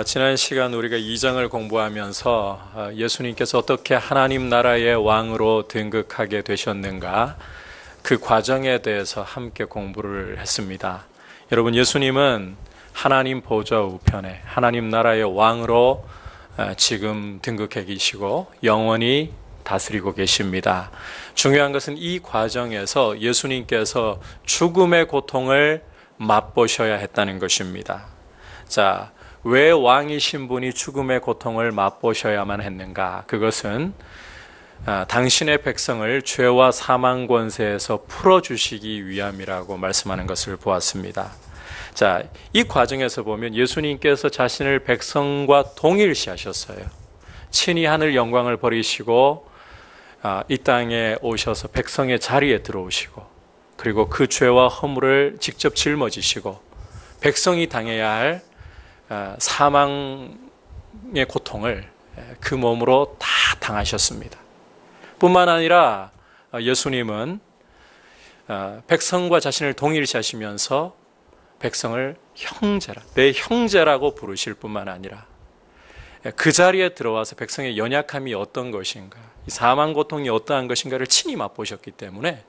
지난 시간 우리가 2장을 공부하면서 예수님께서 어떻게 하나님 나라의 왕으로 등극하게 되셨는가, 그 과정에 대해서 함께 공부를 했습니다. 여러분, 예수님은 하나님 보좌 우편에 하나님 나라의 왕으로 지금 등극해 계시고 영원히 다스리고 계십니다. 중요한 것은 이 과정에서 예수님께서 죽음의 고통을 맛보셔야 했다는 것입니다. 자, 왜 왕이신 분이 죽음의 고통을 맛보셔야만 했는가? 그것은 당신의 백성을 죄와 사망 권세에서 풀어주시기 위함이라고 말씀하는 것을 보았습니다. 자, 이 과정에서 보면 예수님께서 자신을 백성과 동일시하셨어요. 친히 하늘 영광을 버리시고 이 땅에 오셔서 백성의 자리에 들어오시고, 그리고 그 죄와 허물을 직접 짊어지시고 백성이 당해야 할 사망의 고통을 그 몸으로 다 당하셨습니다. 뿐만 아니라 예수님은 백성과 자신을 동일시하시면서 백성을 형제라, 내 형제라고 부르실 뿐만 아니라 그 자리에 들어와서 백성의 연약함이 어떤 것인가, 이 사망 고통이 어떠한 것인가를 친히 맛보셨기 때문에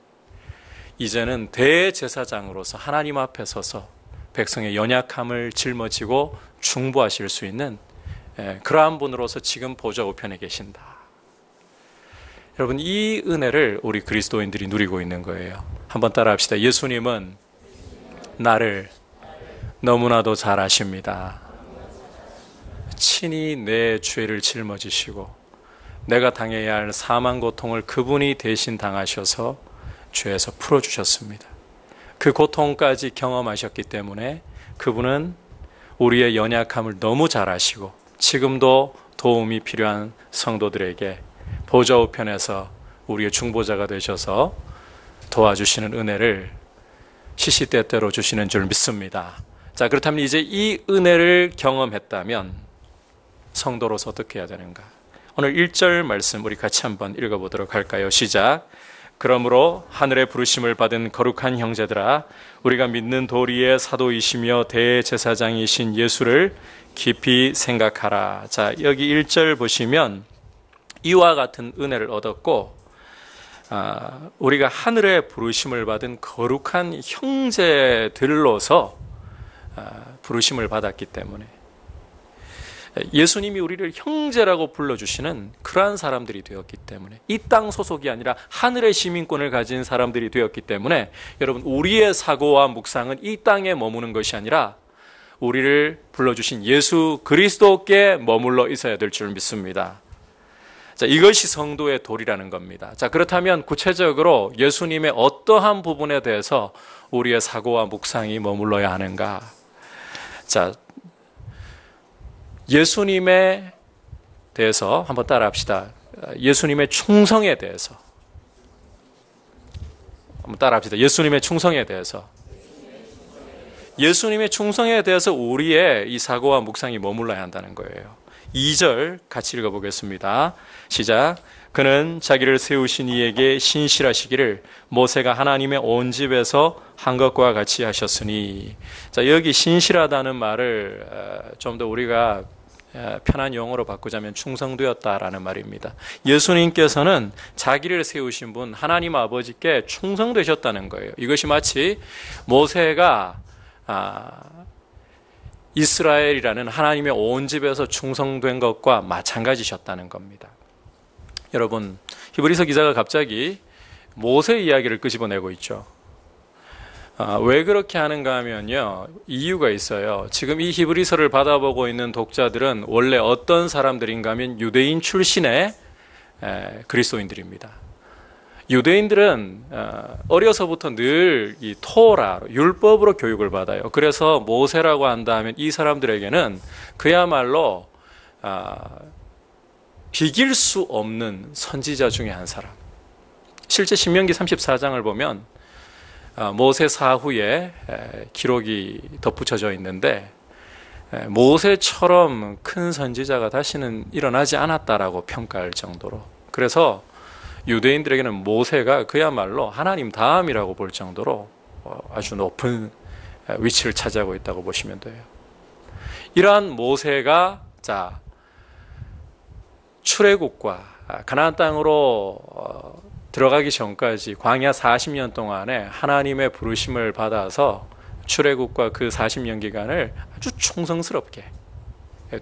이제는 대제사장으로서 하나님 앞에 서서 백성의 연약함을 짊어지고 중보하실 수 있는 그러한 분으로서 지금 보좌 우편에 계신다. 여러분, 이 은혜를 우리 그리스도인들이 누리고 있는 거예요. 한번 따라 합시다. 예수님은 나를 너무나도 잘 아십니다. 친히 내 죄를 짊어지시고 내가 당해야 할 사망 고통을 그분이 대신 당하셔서 죄에서 풀어주셨습니다. 그 고통까지 경험하셨기 때문에 그분은 우리의 연약함을 너무 잘 아시고 지금도 도움이 필요한 성도들에게 보좌 우편에서 우리의 중보자가 되셔서 도와주시는 은혜를 시시때때로 주시는 줄 믿습니다. 자, 그렇다면 이제 이 은혜를 경험했다면 성도로서 어떻게 해야 되는가? 오늘 1절 말씀 우리 같이 한번 읽어보도록 할까요? 시작. 그러므로 하늘의 부르심을 받은 거룩한 형제들아, 우리가 믿는 도리의 사도이시며 대제사장이신 예수를 깊이 생각하라. 자, 여기 1절 보시면 이와 같은 은혜를 얻었고, 우리가 하늘의 부르심을 받은 거룩한 형제들로서 부르심을 받았기 때문에 예수님이 우리를 형제라고 불러주시는 그러한 사람들이 되었기 때문에, 이 땅 소속이 아니라 하늘의 시민권을 가진 사람들이 되었기 때문에, 여러분, 우리의 사고와 묵상은 이 땅에 머무는 것이 아니라 우리를 불러주신 예수 그리스도께 머물러 있어야 될 줄 믿습니다. 자, 이것이 성도의 도리라는 겁니다. 자, 그렇다면 구체적으로 예수님의 어떠한 부분에 대해서 우리의 사고와 묵상이 머물러야 하는가? 자, 예수님에 대해서 한번 따라 합시다. 예수님의 충성에 대해서 한번 따라 합시다. 예수님의 충성에 대해서. 예수님의 충성에 대해서 우리의 이 사고와 묵상이 머물러야 한다는 거예요. 2절 같이 읽어보겠습니다. 시작. 그는 자기를 세우신 이에게 신실하시기를 모세가 하나님의 온 집에서 한 것과 같이 하셨으니. 자, 여기 신실하다는 말을 좀 더 우리가 편한 용어로 바꾸자면 충성되었다라는 말입니다. 예수님께서는 자기를 세우신 분 하나님 아버지께 충성되셨다는 거예요. 이것이 마치 모세가 이스라엘이라는 하나님의 온 집에서 충성된 것과 마찬가지셨다는 겁니다. 여러분, 히브리서 기자가 갑자기 모세 이야기를 끄집어내고 있죠. 왜 그렇게 하는가 하면요, 이유가 있어요. 지금 이 히브리서를 받아보고 있는 독자들은 원래 어떤 사람들인가 하면 유대인 출신의 그리스도인들입니다. 유대인들은 어려서부터 늘 이 토라, 율법으로 교육을 받아요. 그래서 모세라고 한다면 이 사람들에게는 그야말로 비길 수 없는 선지자 중에 한 사람. 실제 신명기 34장을 보면 모세 사후에 기록이 덧붙여져 있는데, 모세처럼 큰 선지자가 다시는 일어나지 않았다라고 평가할 정도로, 그래서 유대인들에게는 모세가 그야말로 하나님 다음이라고 볼 정도로 아주 높은 위치를 차지하고 있다고 보시면 돼요. 이러한 모세가 출애굽과 가나안 땅으로 들어가기 전까지 광야 40년 동안에 하나님의 부르심을 받아서 출애굽과 그 40년 기간을 아주 충성스럽게,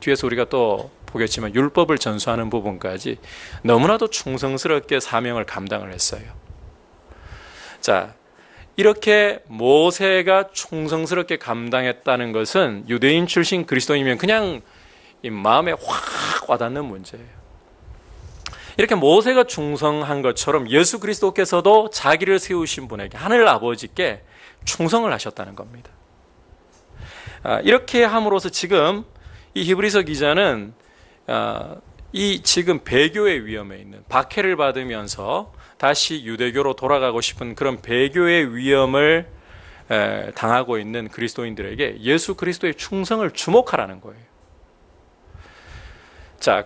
뒤에서 우리가 또 보겠지만 율법을 전수하는 부분까지 너무나도 충성스럽게 사명을 감당을 했어요. 이렇게 모세가 충성스럽게 감당했다는 것은 유대인 출신 그리스도인이면 그냥 이 마음에 확 와닿는 문제예요. 이렇게 모세가 충성한 것처럼 예수 그리스도께서도 자기를 세우신 분에게, 하늘 아버지께 충성을 하셨다는 겁니다. 이렇게 함으로써 지금 이 히브리서 기자는 이 지금 배교의 위험에 있는, 박해를 받으면서 다시 유대교로 돌아가고 싶은 그런 배교의 위험을 당하고 있는 그리스도인들에게 예수 그리스도의 충성을 주목하라는 거예요.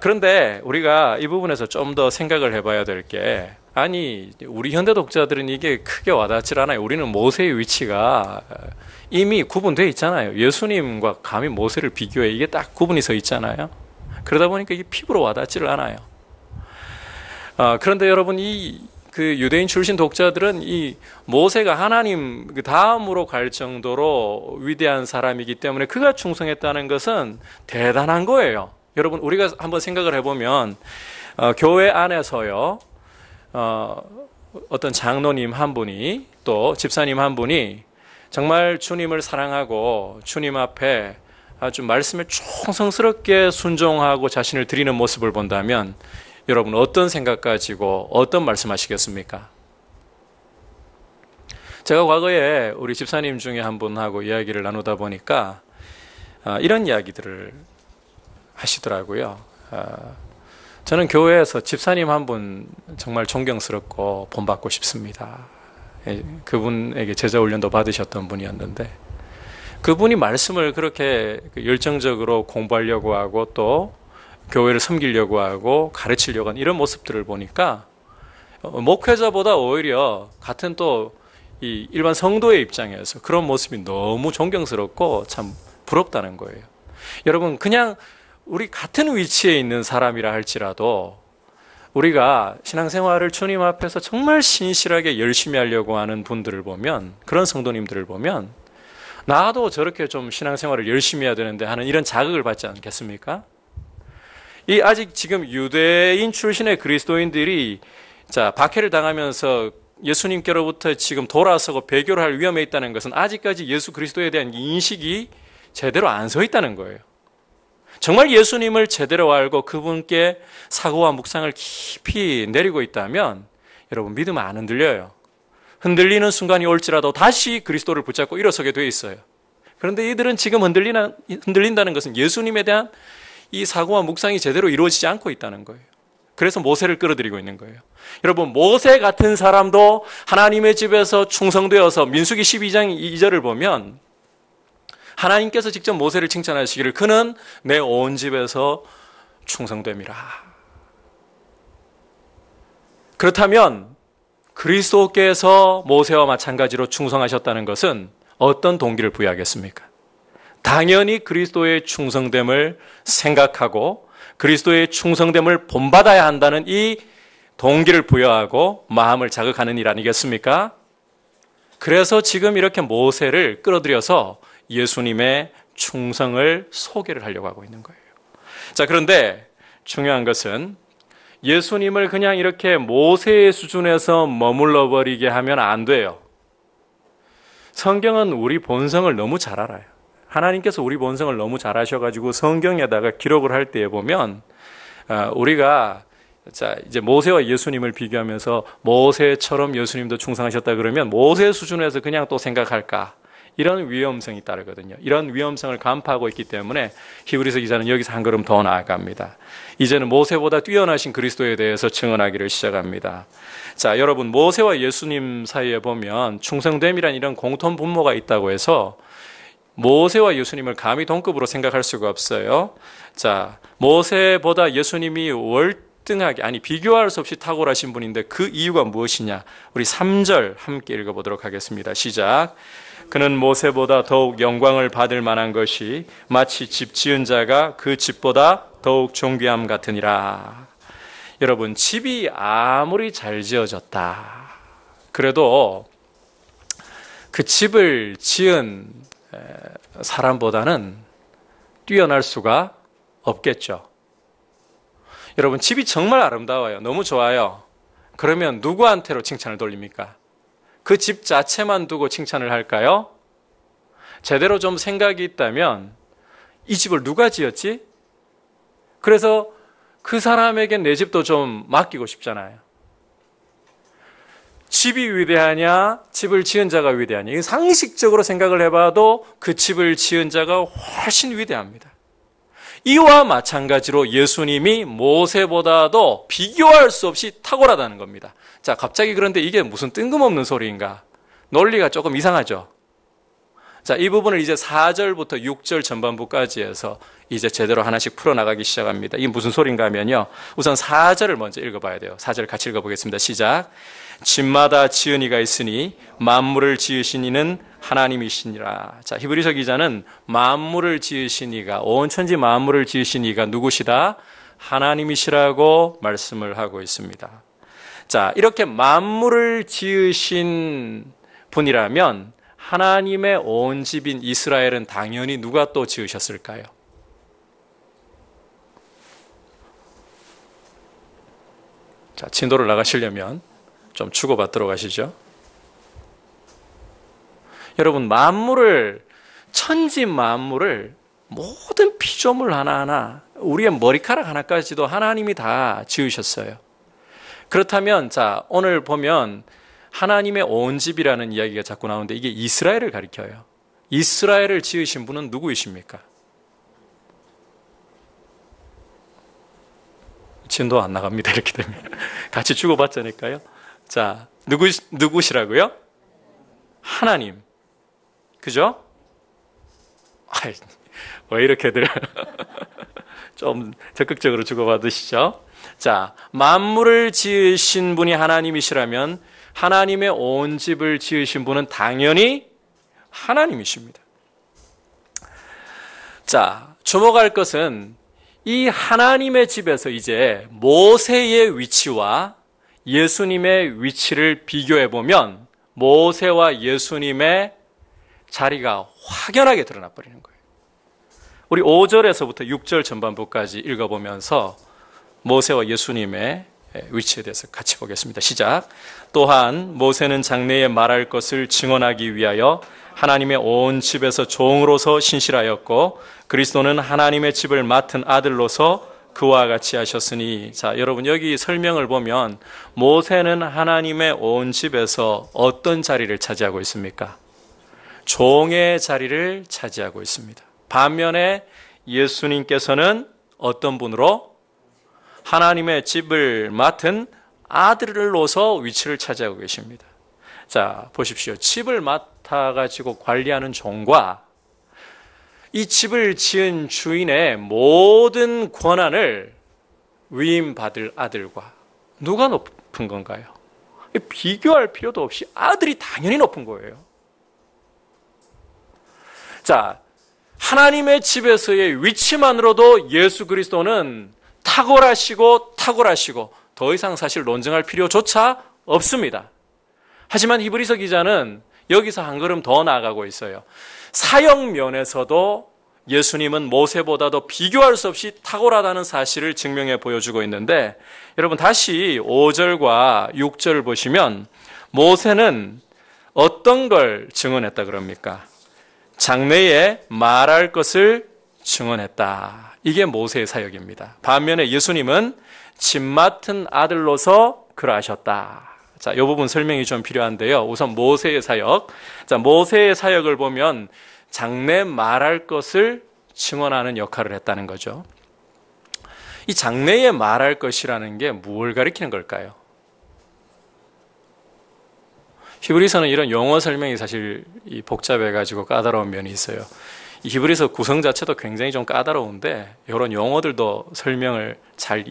그런데 우리가 이 부분에서 좀 더 생각을 해봐야 될 게, 아니 우리 현대 독자들은 이게 크게 와닿질 않아요. 우리는 모세의 위치가 이미 구분되어 있잖아요. 예수님과 감히 모세를 비교해, 이게 딱 구분이 서 있잖아요. 그러다 보니까 이게 피부로 와닿지를 않아요. 그런데 여러분, 그 유대인 출신 독자들은 이 모세가 하나님 그 다음으로 갈 정도로 위대한 사람이기 때문에 그가 충성했다는 것은 대단한 거예요. 여러분, 우리가 한번 생각을 해보면 교회 안에서요, 어떤 장로님 한 분이, 또 집사님 한 분이 정말 주님을 사랑하고 주님 앞에 아주 말씀에 충성스럽게 순종하고 자신을 드리는 모습을 본다면 여러분 어떤 생각 가지고 어떤 말씀하시겠습니까? 제가 과거에 우리 집사님 중에 한 분하고 이야기를 나누다 보니까 이런 이야기들을 하시더라고요. 저는 교회에서 집사님 한 분 정말 존경스럽고 본받고 싶습니다. 그분에게 제자 훈련도 받으셨던 분이었는데, 그분이 말씀을 그렇게 열정적으로 공부하려고 하고 또 교회를 섬기려고 하고 가르치려고 하는 이런 모습들을 보니까 목회자보다 오히려 같은 또 이 일반 성도의 입장에서 그런 모습이 너무 존경스럽고 참 부럽다는 거예요. 여러분, 그냥 우리 같은 위치에 있는 사람이라 할지라도 우리가 신앙생활을 주님 앞에서 정말 신실하게 열심히 하려고 하는 분들을 보면, 그런 성도님들을 보면 나도 저렇게 좀 신앙생활을 열심히 해야 되는데 하는 이런 자극을 받지 않겠습니까? 이 아직 지금 유대인 출신의 그리스도인들이 박해를 당하면서 예수님께로부터 지금 돌아서고 배교를 할 위험에 있다는 것은 아직까지 예수 그리스도에 대한 인식이 제대로 안 서 있다는 거예요. 정말 예수님을 제대로 알고 그분께 사고와 묵상을 깊이 내리고 있다면 여러분, 믿으면 안 흔들려요. 흔들리는 순간이 올지라도 다시 그리스도를 붙잡고 일어서게 돼 있어요. 그런데 이들은 지금 흔들린다는 것은 예수님에 대한 이 사고와 묵상이 제대로 이루어지지 않고 있다는 거예요. 그래서 모세를 끌어들이고 있는 거예요. 여러분, 모세 같은 사람도 하나님의 집에서 충성되어서 민수기 12장 2절을 보면 하나님께서 직접 모세를 칭찬하시기를 그는 내 온 집에서 충성됨이라. 그렇다면 그리스도께서 모세와 마찬가지로 충성하셨다는 것은 어떤 동기를 부여하겠습니까? 당연히 그리스도의 충성됨을 생각하고 그리스도의 충성됨을 본받아야 한다는 이 동기를 부여하고 마음을 자극하는 일 아니겠습니까? 그래서 지금 이렇게 모세를 끌어들여서 예수님의 충성을 소개를 하려고 하고 있는 거예요. 그런데 중요한 것은 예수님을 그냥 이렇게 모세의 수준에서 머물러 버리게 하면 안 돼요. 성경은 우리 본성을 너무 잘 알아요. 하나님께서 우리 본성을 너무 잘 아셔가지고 성경에다가 기록을 할 때에 보면 우리가 이제 모세와 예수님을 비교하면서 모세처럼 예수님도 충성하셨다 그러면 모세 수준에서 그냥 또 생각할까? 이런 위험성이 따르거든요. 이런 위험성을 간파하고 있기 때문에 히브리서 기자는 여기서 한 걸음 더 나아갑니다. 이제는 모세보다 뛰어나신 그리스도에 대해서 증언하기를 시작합니다. 여러분, 모세와 예수님 사이에 보면 충성됨이란 이런 공통 분모가 있다고 해서 모세와 예수님을 감히 동급으로 생각할 수가 없어요. 모세보다 예수님이 월등하게, 비교할 수 없이 탁월하신 분인데 그 이유가 무엇이냐? 우리 3절 함께 읽어보도록 하겠습니다. 시작. 그는 모세보다 더욱 영광을 받을 만한 것이 마치 집 지은 자가 그 집보다 더욱 존귀함 같으니라. 여러분, 집이 아무리 잘 지어졌다 그래도 그 집을 지은 사람보다는 뛰어날 수가 없겠죠. 여러분, 집이 정말 아름다워요. 너무 좋아요. 그러면 누구한테로 칭찬을 돌립니까? 그 집 자체만 두고 칭찬을 할까요? 제대로 좀 생각이 있다면 이 집을 누가 지었지? 그래서 그 사람에게 내 집도 좀 맡기고 싶잖아요. 집이 위대하냐, 집을 지은 자가 위대하냐. 이거 상식적으로 생각을 해봐도 그 집을 지은 자가 훨씬 위대합니다. 이와 마찬가지로 예수님이 모세보다도 비교할 수 없이 탁월하다는 겁니다. 자, 갑자기 그런데 이게 무슨 뜬금없는 소리인가? 논리가 조금 이상하죠? 자, 이 부분을 이제 4절부터 6절 전반부까지 해서 이제 제대로 하나씩 풀어나가기 시작합니다. 이게 무슨 소린가 하면요. 우선 4절을 먼저 읽어봐야 돼요. 4절 같이 읽어보겠습니다. 시작. 집마다 지은 이가 있으니 만물을 지으신 이는 하나님이시니라. 자, 히브리서 기자는 만물을 지으신 이가, 온 천지 만물을 지으신 이가 누구시다? 하나님이시라고 말씀을 하고 있습니다. 자, 이렇게 만물을 지으신 분이라면 하나님의 온 집인 이스라엘은 당연히 누가 또 지으셨을까요? 자, 진도를 나가시려면 좀 주고받도록 하시죠. 여러분, 만물을, 천지 만물을 모든 피조물 하나하나, 우리의 머리카락 하나까지도 하나님이 다 지으셨어요. 그렇다면, 자, 오늘 보면 하나님의 온 집이라는 이야기가 자꾸 나오는데 이게 이스라엘을 가리켜요. 이스라엘을 지으신 분은 누구이십니까? 진도 안 나갑니다. 이렇게 되면. 같이 주고받자니까요. 자, 누구시라고요? 하나님. 그죠? 아이, 왜 이렇게들 좀 적극적으로 주고받으시죠? 자, 만물을 지으신 분이 하나님이시라면 하나님의 온 집을 지으신 분은 당연히 하나님이십니다. 자, 주목할 것은 이 하나님의 집에서 이제 모세의 위치와 예수님의 위치를 비교해 보면 모세와 예수님의 자리가 확연하게 드러나 버리는 거예요. 우리 5절에서부터 6절 전반부까지 읽어보면서 모세와 예수님의 위치에 대해서 같이 보겠습니다. 시작. 또한 모세는 장래에 말할 것을 증언하기 위하여 하나님의 온 집에서 종으로서 신실하였고 그리스도는 하나님의 집을 맡은 아들로서 그와 같이 하셨으니. 자, 여러분 여기 설명을 보면 모세는 하나님의 온 집에서 어떤 자리를 차지하고 있습니까? 종의 자리를 차지하고 있습니다. 반면에 예수님께서는 어떤 분으로? 하나님의 집을 맡은 아들로서 위치를 차지하고 계십니다. 자, 보십시오. 집을 맡아가지고 관리하는 종과 이 집을 지은 주인의 모든 권한을 위임받을 아들과 누가 높은 건가요? 비교할 필요도 없이 아들이 당연히 높은 거예요. 자, 하나님의 집에서의 위치만으로도 예수 그리스도는 탁월하시고 더 이상 사실 논증할 필요조차 없습니다. 하지만 히브리서 기자는 여기서 한 걸음 더 나아가고 있어요. 사역 면에서도 예수님은 모세보다도 비교할 수 없이 탁월하다는 사실을 증명해 보여주고 있는데, 여러분 다시 5절과 6절을 보시면 모세는 어떤 걸 증언했다 그럽니까? 장래에 말할 것을 증언했다. 이게 모세의 사역입니다. 반면에 예수님은 집 맡은 아들로서 그러하셨다. 자, 이 부분 설명이 좀 필요한데요. 우선 모세의 사역. 자, 모세의 사역을 보면 장래 말할 것을 증언하는 역할을 했다는 거죠. 이 장래에 말할 것이라는 게 무엇을 가리키는 걸까요? 히브리서는 이런 용어 설명이 사실 복잡해가지고 까다로운 면이 있어요. 이 히브리서 구성 자체도 굉장히 좀 까다로운데 이런 용어들도 설명을 잘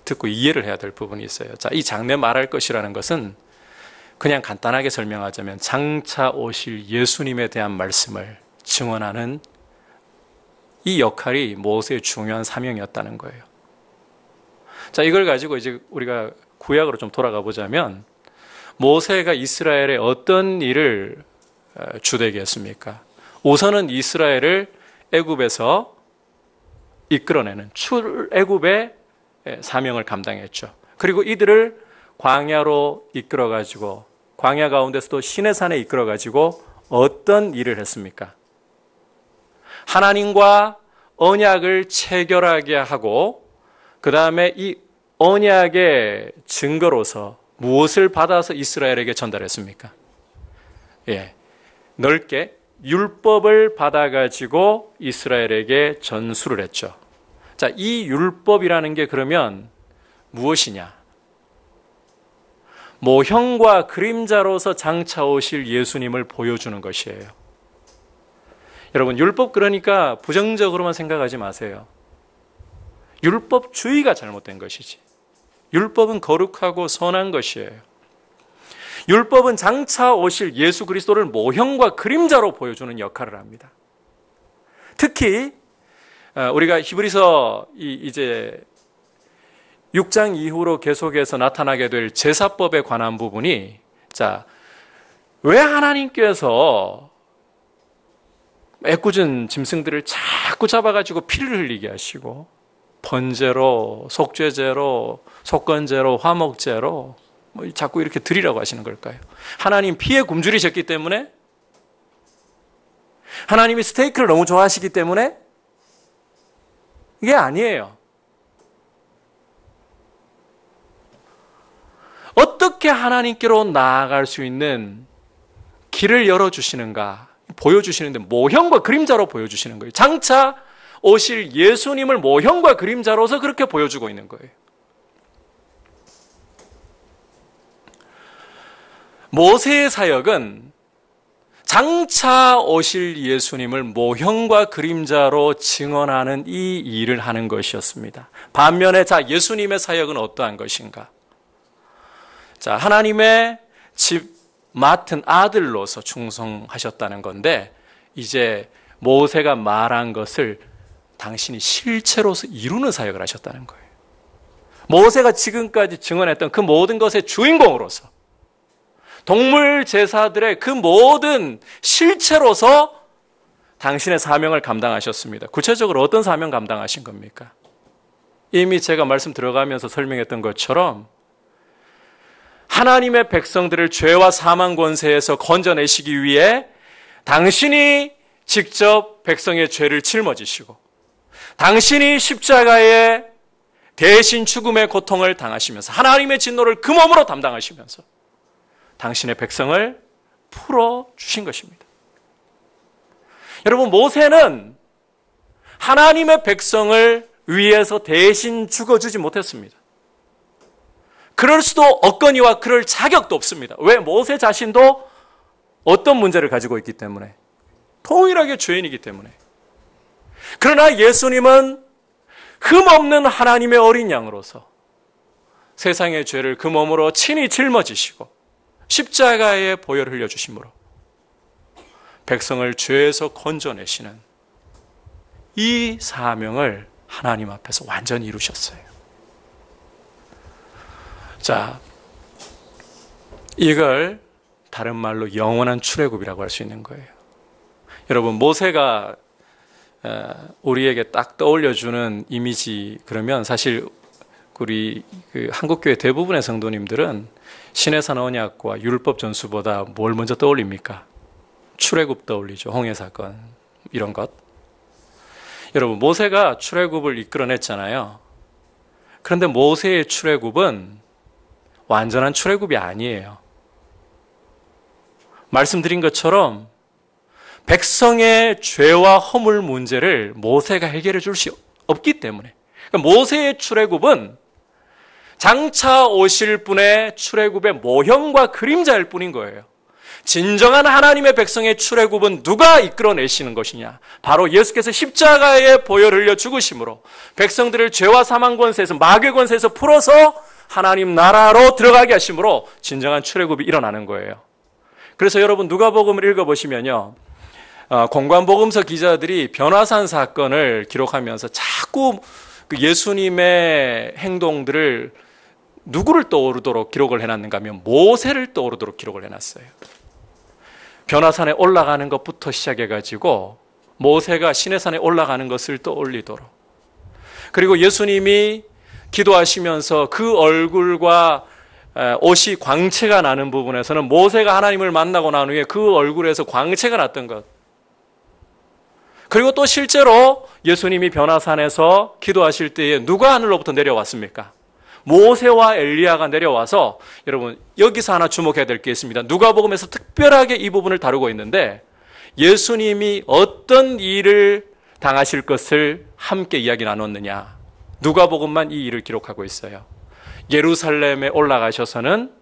듣고 이해를 해야 될 부분이 있어요. 자, 이 장래 말할 것이라는 것은 그냥 간단하게 설명하자면 장차 오실 예수님에 대한 말씀을 증언하는 이 역할이 모세의 중요한 사명이었다는 거예요. 자, 이걸 가지고 이제 우리가 구약으로 좀 돌아가 보자면 모세가 이스라엘에 어떤 일을 주되게 했습니까? 우선은 이스라엘을 애굽에서 이끌어내는 출애굽의 사명을 감당했죠. 그리고 이들을 광야로 이끌어가지고 광야 가운데서도 시내산에 이끌어가지고 어떤 일을 했습니까? 하나님과 언약을 체결하게 하고 그 다음에 이 언약의 증거로서 무엇을 받아서 이스라엘에게 전달했습니까? 넓게 율법을 받아가지고 이스라엘에게 전수를 했죠. 자, 이 율법이라는 게 그러면 무엇이냐? 모형과 그림자로서 장차 오실 예수님을 보여주는 것이에요. 여러분, 율법 그러니까 부정적으로만 생각하지 마세요. 율법주의가 잘못된 것이지. 율법은 거룩하고 선한 것이에요. 율법은 장차 오실 예수 그리스도를 모형과 그림자로 보여주는 역할을 합니다. 특히 우리가 히브리서 이제 6장 이후로 계속해서 나타나게 될 제사법에 관한 부분이, 자, 왜 하나님께서 애꿎은 짐승들을 자꾸 잡아가지고 피를 흘리게 하시고 번제로, 속죄제로, 속건제로, 화목제로 자꾸 이렇게 드리라고 하시는 걸까요? 하나님 피에 굶주리셨기 때문에? 하나님이 스테이크를 너무 좋아하시기 때문에? 이게 아니에요. 어떻게 하나님께로 나아갈 수 있는 길을 열어주시는가 보여주시는데 모형과 그림자로 보여주시는 거예요. 장차 오실 예수님을 모형과 그림자로서 그렇게 보여주고 있는 거예요. 모세의 사역은 장차 오실 예수님을 모형과 그림자로 증언하는 이 일을 하는 것이었습니다. 반면에 자, 예수님의 사역은 어떠한 것인가? 자, 하나님의 집 맡은 아들로서 충성하셨다는 건데, 이제 모세가 말한 것을 당신이 실체로서 이루는 사역을 하셨다는 거예요. 모세가 지금까지 증언했던 그 모든 것의 주인공으로서, 동물 제사들의 그 모든 실체로서 당신의 사명을 감당하셨습니다. 구체적으로 어떤 사명 감당하신 겁니까? 이미 제가 말씀 들어가면서 설명했던 것처럼 하나님의 백성들을 죄와 사망 권세에서 건져내시기 위해 당신이 직접 백성의 죄를 짊어지시고 당신이 십자가에 대신 죽음의 고통을 당하시면서 하나님의 진노를 그 몸으로 담당하시면서 당신의 백성을 풀어주신 것입니다. 여러분, 모세는 하나님의 백성을 위해서 대신 죽어주지 못했습니다. 그럴 수도 없거니와 그럴 자격도 없습니다. 왜? 모세 자신도 어떤 문제를 가지고 있기 때문에, 동일하게 죄인이기 때문에. 그러나 예수님은 흠없는 하나님의 어린 양으로서 세상의 죄를 그 몸으로 친히 짊어지시고 십자가에 보혈을 흘려주심으로 백성을 죄에서 건져내시는 이 사명을 하나님 앞에서 완전히 이루셨어요. 자, 이걸 다른 말로 영원한 출애굽이라고 할 수 있는 거예요. 여러분, 모세가 우리에게 딱 떠올려주는 이미지, 그러면 사실 우리 한국교회 대부분의 성도님들은 시내산 언약과 율법 전수보다 뭘 먼저 떠올립니까? 출애굽 떠올리죠. 홍해 사건 이런 것. 여러분, 모세가 출애굽을 이끌어냈잖아요. 그런데 모세의 출애굽은 완전한 출애굽이 아니에요. 말씀드린 것처럼 백성의 죄와 허물 문제를 모세가 해결해 줄 수 없기 때문에, 그러니까 모세의 출애굽은 장차 오실 분의 출애굽의 모형과 그림자일 뿐인 거예요. 진정한 하나님의 백성의 출애굽은 누가 이끌어내시는 것이냐? 바로 예수께서 십자가에 보혈을 흘려 죽으심으로 백성들을 죄와 사망 권세에서, 마귀 권세에서 풀어서 하나님 나라로 들어가게 하심으로 진정한 출애굽이 일어나는 거예요. 그래서 여러분 누가복음을 읽어보시면요, 공관복음서 기자들이 변화산 사건을 기록하면서 자꾸 그 예수님의 행동들을 누구를 떠오르도록 기록을 해놨는가 하면 모세를 떠오르도록 기록을 해놨어요. 변화산에 올라가는 것부터 시작해가지고 모세가 시내산에 올라가는 것을 떠올리도록, 그리고 예수님이 기도하시면서 그 얼굴과 옷이 광채가 나는 부분에서는 모세가 하나님을 만나고 난 후에 그 얼굴에서 광채가 났던 것, 그리고 또 실제로 예수님이 변화산에서 기도하실 때에 누가 하늘로부터 내려왔습니까? 모세와 엘리야가 내려와서, 여러분 여기서 하나 주목해야 될 게 있습니다. 누가복음에서 특별하게 이 부분을 다루고 있는데 예수님이 어떤 일을 당하실 것을 함께 이야기 나눴느냐, 누가복음만 이 일을 기록하고 있어요. 예루살렘에 올라가셔서는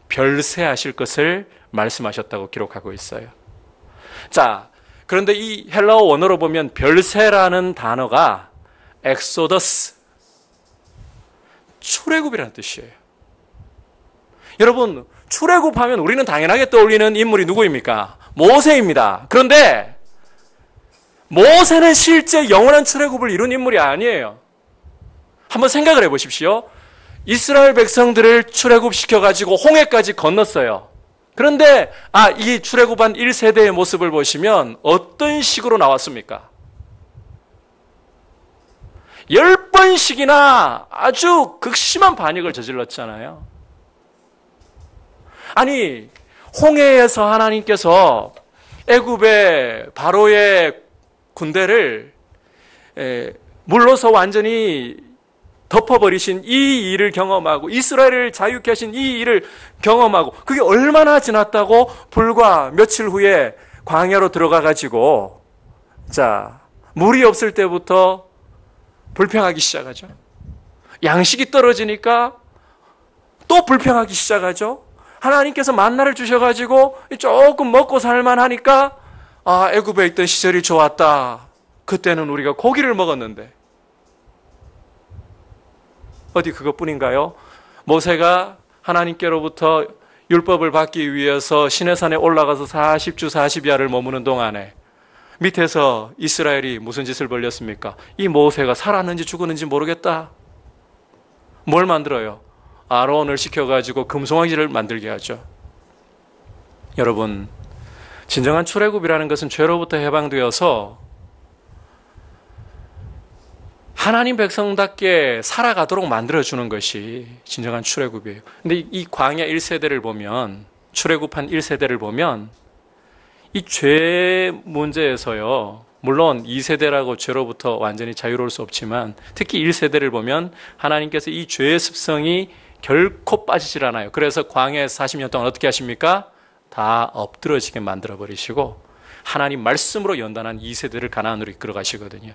별세하실 것을 말씀하셨다고 기록하고 있어요. 자, 그런데 이 헬라어 원어로 보면 별세라는 단어가 엑소더스, 출애굽이라는 뜻이에요. 여러분, 출애굽하면 우리는 당연하게 떠올리는 인물이 누구입니까? 모세입니다. 그런데 모세는 실제 영원한 출애굽을 이룬 인물이 아니에요. 한번 생각을 해보십시오. 이스라엘 백성들을 출애굽시켜가지고 홍해까지 건넜어요. 그런데 이 출애굽한 1세대의 모습을 보시면 어떤 식으로 나왔습니까? 10번씩이나 아주 극심한 반역을 저질렀잖아요. 아니, 홍해에서 하나님께서 애굽의 바로의 군대를 물로서 완전히 덮어버리신 이 일을 경험하고 이스라엘을 자유케 하신 이 일을 경험하고, 그게 얼마나 지났다고 불과 며칠 후에 광야로 들어가가지고 물이 없을 때부터 불평하기 시작하죠. 양식이 떨어지니까 또 불평하기 시작하죠. 하나님께서 만나를 주셔가지고 조금 먹고 살만하니까 애굽에 있던 시절이 좋았다. 그때는 우리가 고기를 먹었는데. 어디 그것뿐인가요? 모세가 하나님께로부터 율법을 받기 위해서 시내산에 올라가서 40주 40야를 머무는 동안에 밑에서 이스라엘이 무슨 짓을 벌렸습니까? 이 모세가 살았는지 죽었는지 모르겠다. 뭘 만들어요? 아론을 시켜가지고 금송아지를 만들게 하죠. 여러분, 진정한 출애굽이라는 것은 죄로부터 해방되어서 하나님 백성답게 살아가도록 만들어주는 것이 진정한 출애굽이에요. 근데 이 광야 1세대를 보면, 출애굽한 1세대를 보면 이 죄 문제에서요, 물론 2세대라고 죄로부터 완전히 자유로울 수 없지만 특히 1세대를 보면 하나님께서 이 죄의 습성이 결코 빠지질 않아요. 그래서 광야에서 40년 동안 어떻게 하십니까? 다 엎드러지게 만들어버리시고 하나님 말씀으로 연단한 2세대를 가나안으로 이끌어 가시거든요.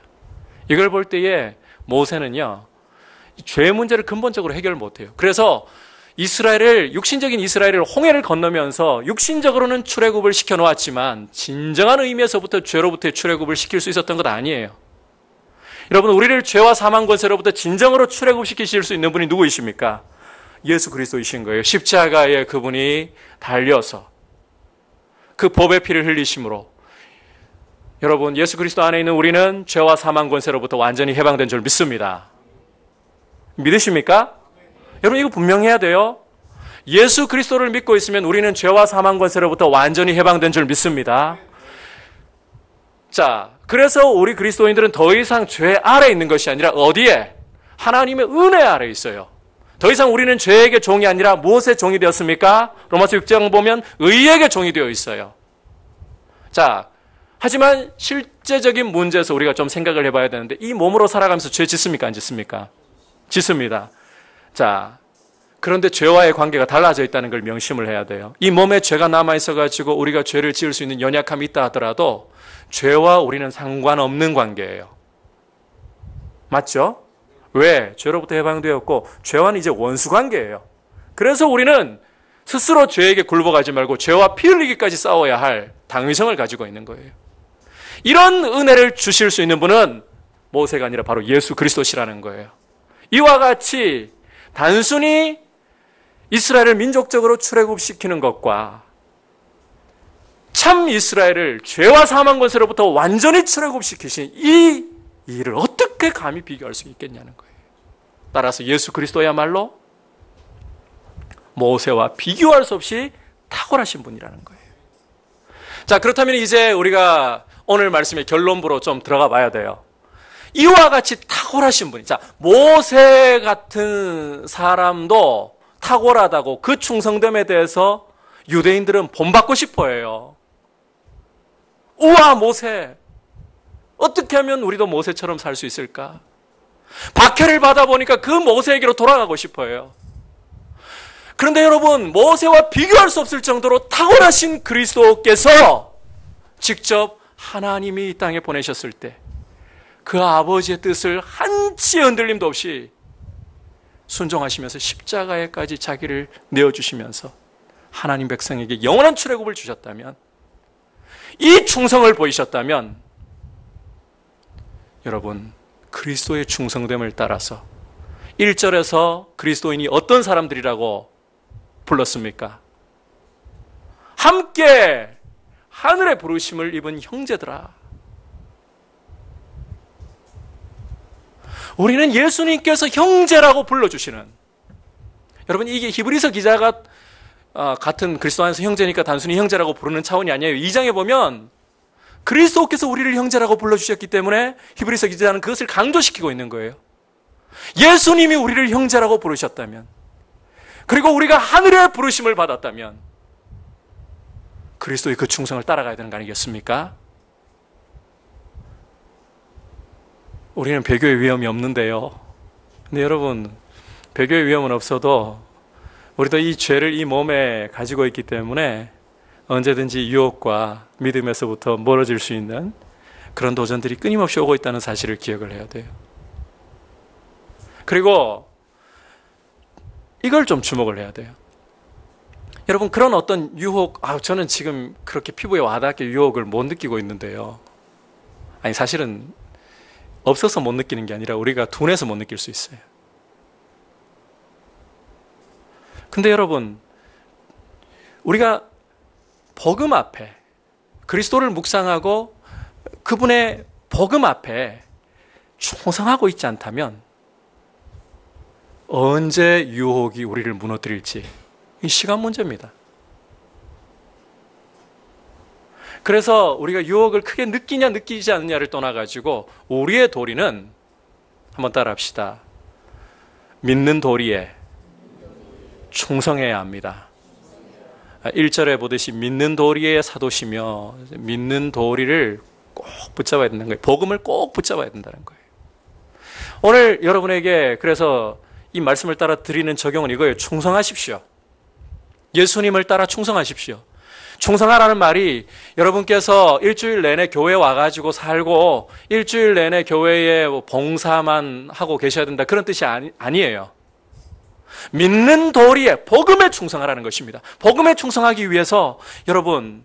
이걸 볼 때에 모세는요, 죄 문제를 근본적으로 해결 못해요. 그래서 육신적인 이스라엘을 홍해를 건너면서 육신적으로는 출애굽을 시켜놓았지만 진정한 의미에서부터 죄로부터의 출애굽을 시킬 수 있었던 것 아니에요. 여러분, 우리를 죄와 사망 권세로부터 진정으로 출애굽시키실 수 있는 분이 누구이십니까? 예수 그리스도이신 거예요. 십자가에 그분이 달려서 그 법의 피를 흘리심으로 여러분, 예수 그리스도 안에 있는 우리는 죄와 사망 권세로부터 완전히 해방된 줄 믿습니다. 믿으십니까? 여러분, 이거 분명해야 돼요. 예수 그리스도를 믿고 있으면 우리는 죄와 사망 권세로부터 완전히 해방된 줄 믿습니다. 자, 그래서 우리 그리스도인들은 더 이상 죄 아래 있는 것이 아니라 어디에? 하나님의 은혜 아래 있어요. 더 이상 우리는 죄에게 종이 아니라 무엇의 종이 되었습니까? 로마서 6장 보면 의에게 종이 되어 있어요. 자, 하지만 실제적인 문제에서 우리가 좀 생각을 해봐야 되는데, 이 몸으로 살아가면서 죄 짓습니까? 안 짓습니까? 짓습니다. 자, 그런데 죄와의 관계가 달라져 있다는 걸 명심을 해야 돼요. 이 몸에 죄가 남아있어가지고 우리가 죄를 지을 수 있는 연약함이 있다 하더라도 죄와 우리는 상관없는 관계예요. 맞죠? 왜? 죄로부터 해방되었고 죄와는 이제 원수관계예요. 그래서 우리는 스스로 죄에게 굴복하지 말고 죄와 피 흘리기까지 싸워야 할 당위성을 가지고 있는 거예요. 이런 은혜를 주실 수 있는 분은 모세가 아니라 바로 예수 그리스도시라는 거예요. 이와 같이 단순히 이스라엘을 민족적으로 출애굽시키는 것과 참 이스라엘을 죄와 사망 권세로부터 완전히 출애굽시키신 이 일을 어떻게 감히 비교할 수 있겠냐는 거예요. 따라서 예수 그리스도야말로 모세와 비교할 수 없이 탁월하신 분이라는 거예요. 자, 그렇다면 이제 우리가 오늘 말씀의 결론부로 좀 들어가 봐야 돼요. 이와 같이 탁월하신 분이, 자, 모세 같은 사람도 탁월하다고 그 충성됨에 대해서 유대인들은 본받고 싶어 해요. 우와, 모세. 어떻게 하면 우리도 모세처럼 살 수 있을까? 박해를 받아보니까 그 모세에게로 돌아가고 싶어 해요. 그런데 여러분, 모세와 비교할 수 없을 정도로 탁월하신 그리스도께서 직접 하나님이 이 땅에 보내셨을 때 그 아버지의 뜻을 한치의 흔들림도 없이 순종하시면서 십자가에까지 자기를 내어주시면서 하나님 백성에게 영원한 출애굽을 주셨다면, 이 충성을 보이셨다면, 여러분, 그리스도의 충성됨을 따라서 1절에서 그리스도인이 어떤 사람들이라고 불렀습니까? 함께 하늘의 부르심을 입은 형제들아. 우리는 예수님께서 형제라고 불러주시는, 여러분, 이게 히브리서 기자가 같은 그리스도 안에서 형제니까 단순히 형제라고 부르는 차원이 아니에요. 2장에 보면 그리스도께서 우리를 형제라고 불러주셨기 때문에 히브리서 기자는 그것을 강조시키고 있는 거예요. 예수님이 우리를 형제라고 부르셨다면, 그리고 우리가 하늘의 부르심을 받았다면 그리스도의 그 충성을 따라가야 되는 거 아니겠습니까? 우리는 배교의 위험이 없는데요. 근데 여러분, 배교의 위험은 없어도 우리도 이 죄를 이 몸에 가지고 있기 때문에 언제든지 유혹과 믿음에서부터 멀어질 수 있는 그런 도전들이 끊임없이 오고 있다는 사실을 기억을 해야 돼요. 그리고 이걸 좀 주목을 해야 돼요. 여러분, 그런 어떤 유혹, 저는 지금 그렇게 피부에 와닿게 유혹을 못 느끼고 있는데요. 아니, 사실은 없어서 못 느끼는 게 아니라 우리가 둔해서 못 느낄 수 있어요. 근데 여러분, 우리가 복음 앞에, 그리스도를 묵상하고 그분의 복음 앞에 충성하고 있지 않다면 언제 유혹이 우리를 무너뜨릴지, 이 시간 문제입니다. 그래서 우리가 유혹을 크게 느끼냐 느끼지 않느냐를 떠나가지고 우리의 도리는, 한번 따라합시다. 믿는 도리에 충성해야 합니다. 1절에 보듯이 믿는 도리에 사도시며, 믿는 도리를 꼭 붙잡아야 된다는 거예요. 복음을 꼭 붙잡아야 된다는 거예요. 오늘 여러분에게 그래서 이 말씀을 따라 드리는 적용은 이거예요. 충성하십시오. 예수님을 따라 충성하십시오. 충성하라는 말이 여러분께서 일주일 내내 교회에 와가지고 살고 일주일 내내 교회에 봉사만 하고 계셔야 된다, 그런 뜻이 아니에요. 믿는 도리에 복음에 충성하라는 것입니다. 복음에 충성하기 위해서 여러분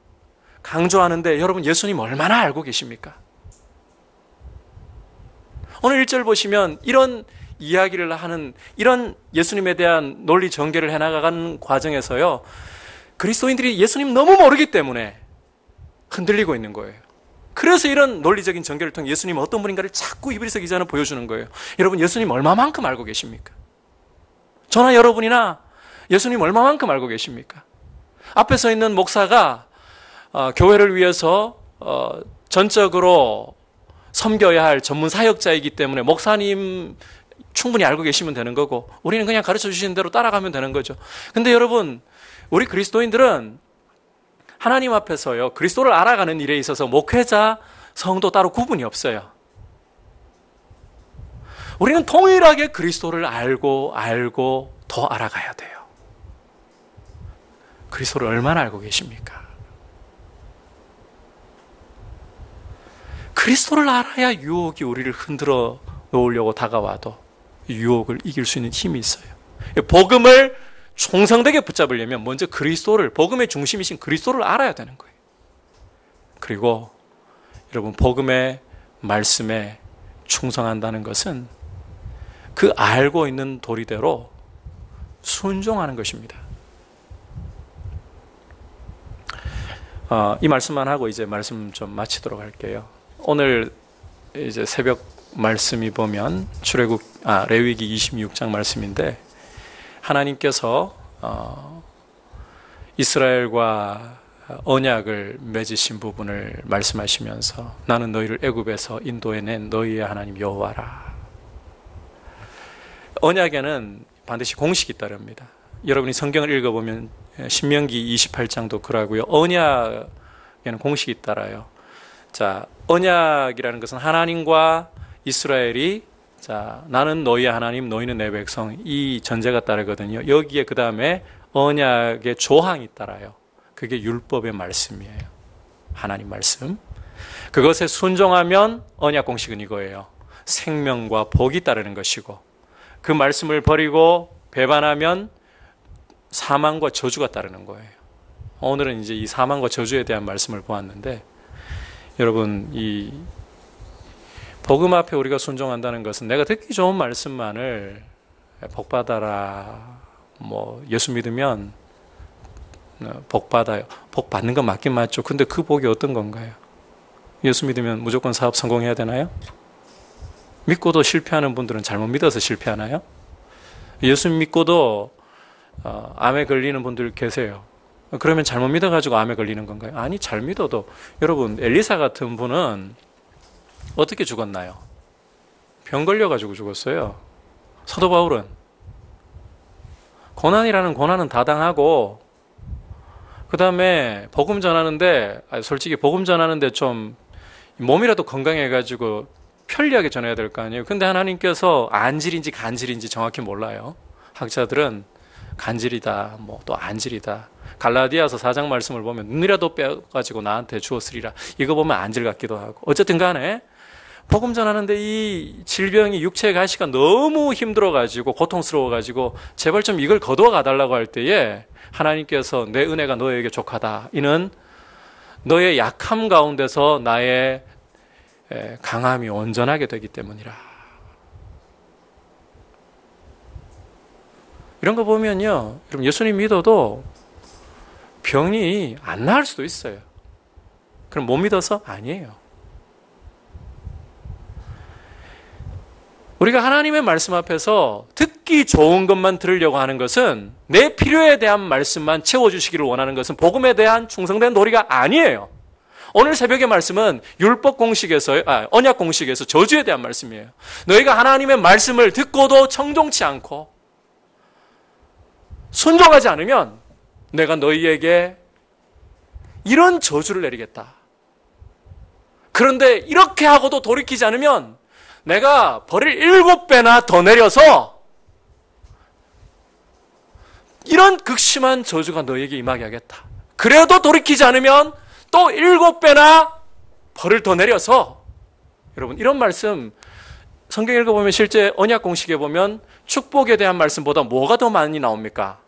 강조하는데, 여러분 예수님 얼마나 알고 계십니까? 오늘 1절 보시면 이런 이야기를 하는, 이런 예수님에 대한 논리 전개를 해나가는 과정에서요, 그리스도인들이 예수님 너무 모르기 때문에 흔들리고 있는 거예요. 그래서 이런 논리적인 전개를 통해 예수님은 어떤 분인가를 자꾸 히브리서 기자는 보여주는 거예요. 여러분, 예수님 얼마만큼 알고 계십니까? 저나 여러분이나 예수님 얼마만큼 알고 계십니까? 앞에 서 있는 목사가 교회를 위해서 전적으로 섬겨야 할 전문 사역자이기 때문에 목사님 충분히 알고 계시면 되는 거고, 우리는 그냥 가르쳐 주시는 대로 따라가면 되는 거죠. 근데 여러분, 우리 그리스도인들은 하나님 앞에서요, 그리스도를 알아가는 일에 있어서 목회자, 성도 따로 구분이 없어요. 우리는 동일하게 그리스도를 알고 더 알아가야 돼요. 그리스도를 얼마나 알고 계십니까? 그리스도를 알아야 유혹이 우리를 흔들어 놓으려고 다가와도 유혹을 이길 수 있는 힘이 있어요. 복음을 충성되게 붙잡으려면 먼저 그리스도를, 복음의 중심이신 그리스도를 알아야 되는 거예요. 그리고 여러분, 복음의 말씀에 충성한다는 것은 그 알고 있는 도리대로 순종하는 것입니다. 이 말씀만 하고 이제 말씀 좀 마치도록 할게요. 오늘 이제 새벽 말씀이 보면 레위기 26장 말씀인데, 하나님께서 이스라엘과 언약을 맺으신 부분을 말씀하시면서 나는 너희를 애굽에서 인도해낸 너희의 하나님 여호와라. 언약에는 반드시 공식이 따릅니다. 여러분이 성경을 읽어보면 신명기 28장도 그러고요. 언약에는 공식이 따라요. 자, 언약이라는 것은 하나님과 이스라엘이 나는 너희의 하나님, 너희는 내 백성, 이 전제가 따르거든요. 여기에 그 다음에 언약의 조항이 따라요. 그게 율법의 말씀이에요. 하나님 말씀. 그것에 순종하면 언약 공식은 이거예요. 생명과 복이 따르는 것이고, 그 말씀을 버리고 배반하면 사망과 저주가 따르는 거예요. 오늘은 이제 이 사망과 저주에 대한 말씀을 보았는데, 여러분, 이 복음 앞에 우리가 순종한다는 것은 내가 듣기 좋은 말씀만을 복받아라, 예수 믿으면 복 받아요. 복 받는 건 맞긴 맞죠. 근데 그 복이 어떤 건가요? 예수 믿으면 무조건 사업 성공해야 되나요? 믿고도 실패하는 분들은 잘못 믿어서 실패하나요? 예수 믿고도 암에 걸리는 분들 계세요. 그러면 잘못 믿어가지고 암에 걸리는 건가요? 아니, 잘 믿어도. 여러분, 엘리사 같은 분은 어떻게 죽었나요? 병 걸려가지고 죽었어요. 사도 바울은 고난이라는 고난은 다 당하고, 그 다음에 복음 전하는데, 솔직히 복음 전하는데 좀 몸이라도 건강해가지고 편리하게 전해야 될 거 아니에요. 근데 하나님께서 안질인지 간질인지 정확히 몰라요. 학자들은 간질이다, 또 안질이다. 갈라디아서 4장 말씀을 보면 눈이라도 빼가지고 나한테 주었으리라. 이거 보면 안질 같기도 하고. 어쨌든 간에 복음 전하는데 이 질병이 육체의 가시가 너무 힘들어가지고 고통스러워가지고 제발 좀 이걸 거두어 가달라고 할 때에 하나님께서 내 은혜가 너에게 족하다. 이는 너의 약함 가운데서 나의 강함이 온전하게 되기 때문이라. 이런 거 보면요, 여러분, 예수님 믿어도 병이 안 나을 수도 있어요. 그럼 못 믿어서? 아니에요. 우리가 하나님의 말씀 앞에서 듣기 좋은 것만 들으려고 하는 것은, 내 필요에 대한 말씀만 채워주시기를 원하는 것은 복음에 대한 충성된 도리가 아니에요. 오늘 새벽의 말씀은 율법 공식에서, 언약 공식에서 저주에 대한 말씀이에요. 너희가 하나님의 말씀을 듣고도 청종치 않고 순종하지 않으면 내가 너희에게 이런 저주를 내리겠다. 그런데 이렇게 하고도 돌이키지 않으면 내가 벌을 7배나 더 내려서 이런 극심한 저주가 너에게 임하게 하겠다. 그래도 돌이키지 않으면 또 7배나 벌을 더 내려서, 여러분, 이런 말씀 성경 읽어보면 실제 언약 공식에 보면 축복에 대한 말씀보다 뭐가 더 많이 나옵니까?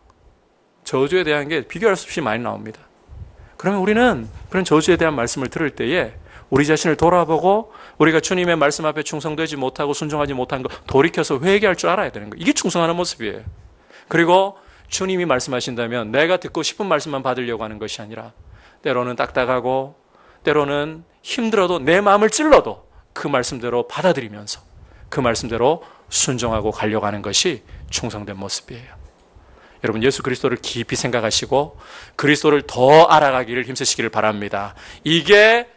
저주에 대한 게 비교할 수 없이 많이 나옵니다. 그러면 우리는 그런 저주에 대한 말씀을 들을 때에 우리 자신을 돌아보고 우리가 주님의 말씀 앞에 충성되지 못하고 순종하지 못한 거 돌이켜서 회개할 줄 알아야 되는 거예요. 이게 충성하는 모습이에요. 그리고 주님이 말씀하신다면 내가 듣고 싶은 말씀만 받으려고 하는 것이 아니라 때로는 딱딱하고 때로는 힘들어도 내 마음을 찔러도 그 말씀대로 받아들이면서 그 말씀대로 순종하고 가려고 하는 것이 충성된 모습이에요. 여러분, 예수 그리스도를 깊이 생각하시고 그리스도를 더 알아가기를 힘쓰시기를 바랍니다. 이게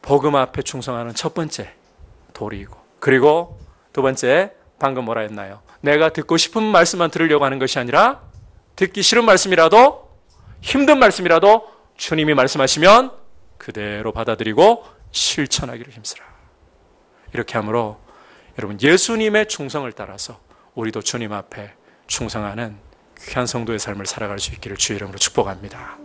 복음 앞에 충성하는 첫 번째 도리이고, 그리고 두 번째, 방금 뭐라 했나요? 내가 듣고 싶은 말씀만 들으려고 하는 것이 아니라 듣기 싫은 말씀이라도, 힘든 말씀이라도 주님이 말씀하시면 그대로 받아들이고 실천하기를 힘쓰라. 이렇게 함으로 여러분, 예수님의 충성을 따라서 우리도 주님 앞에 충성하는 귀한 성도의 삶을 살아갈 수 있기를 주의 이름으로 축복합니다.